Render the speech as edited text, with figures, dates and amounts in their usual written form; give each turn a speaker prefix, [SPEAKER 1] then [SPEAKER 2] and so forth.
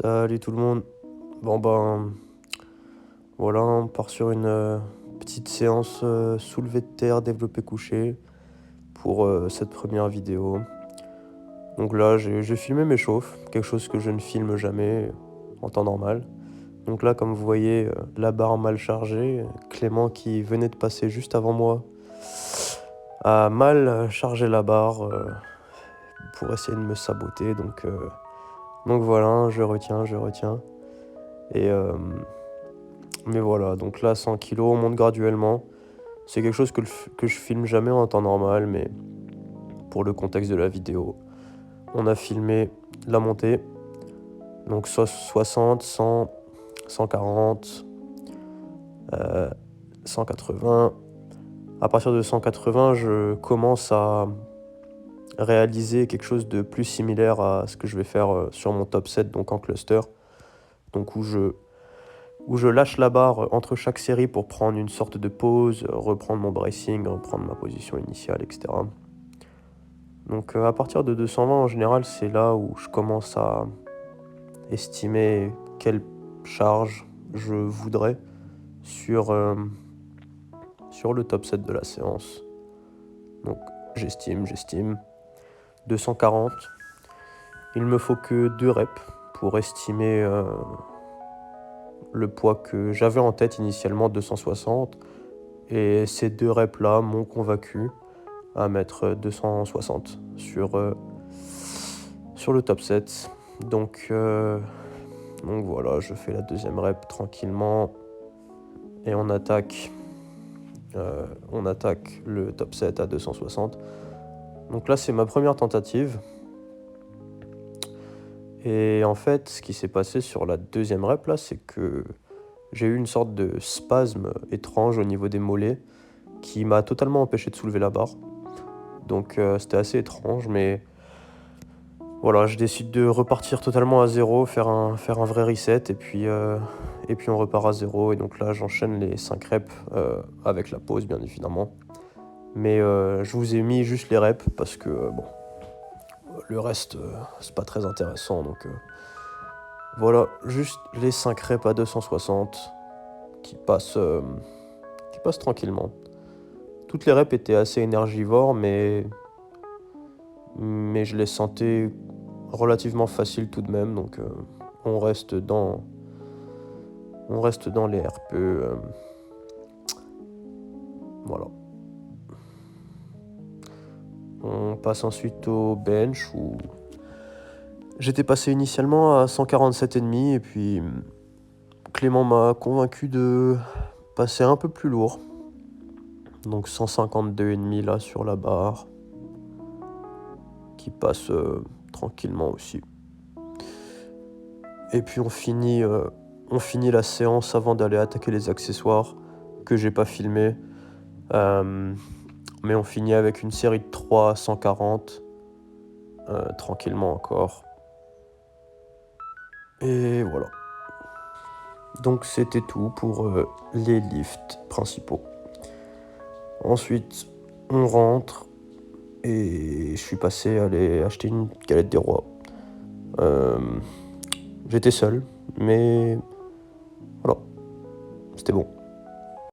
[SPEAKER 1] Salut tout le monde. Bon ben voilà, on part sur une petite séance soulevé de terre, développé couché pour cette première vidéo. Donc là, j'ai filmé mes chauffes, quelque chose que je ne filme jamais en temps normal. Donc là, comme vous voyez, la barre mal chargée, Clément qui venait de passer juste avant moi a mal chargé la barre pour essayer de me saboter. Donc voilà, je retiens. Et mais voilà, donc là 100 kilos, on monte graduellement. C'est quelque chose que je filme jamais en temps normal, mais pour le contexte de la vidéo, on a filmé la montée. Donc 60, 100, 140, 180. À partir de 180, je commence à réaliser quelque chose de plus similaire à ce que je vais faire sur mon top 7, donc en cluster. Donc où je lâche la barre entre chaque série pour prendre une sorte de pause, reprendre mon bracing, reprendre ma position initiale, etc. Donc à partir de 220 en général, c'est là où je commence à estimer quelle charge je voudrais sur, sur le top 7 de la séance. Donc j'estime. 240. Il me faut que 2 reps pour estimer le poids que j'avais en tête initialement, 260. Et ces 2 reps là m'ont convaincu à mettre 260 sur le top 7. Donc voilà, je fais la deuxième rep tranquillement et on attaque le top 7 à 260. Donc là, c'est ma première tentative. Et en fait, ce qui s'est passé sur la deuxième rep là, c'est que j'ai eu une sorte de spasme étrange au niveau des mollets qui m'a totalement empêché de soulever la barre. Donc c'était assez étrange, mais voilà, je décide de repartir totalement à zéro, faire un vrai reset, et puis on repart à zéro. Et donc là, j'enchaîne les 5 reps avec la pause, bien évidemment. Mais je vous ai mis juste les reps parce que bon, le reste, c'est pas très intéressant. Donc voilà, juste les 5 reps à 260 qui passent tranquillement. Toutes les reps étaient assez énergivores, mais je les sentais relativement faciles tout de même. Donc on reste dans les RPE. Voilà. On passe ensuite au bench où j'étais passé initialement à 147,5 et puis Clément m'a convaincu de passer un peu plus lourd. Donc 152,5 là sur la barre qui passe tranquillement aussi. Et puis on finit la séance avant d'aller attaquer les accessoires que j'ai pas filmé. Mais on finit avec une série de 3 à 140 tranquillement encore. Et voilà. Donc c'était tout pour les lifts principaux. Ensuite, on rentre et je suis passé à aller acheter une galette des rois. J'étais seul, mais voilà, c'était bon.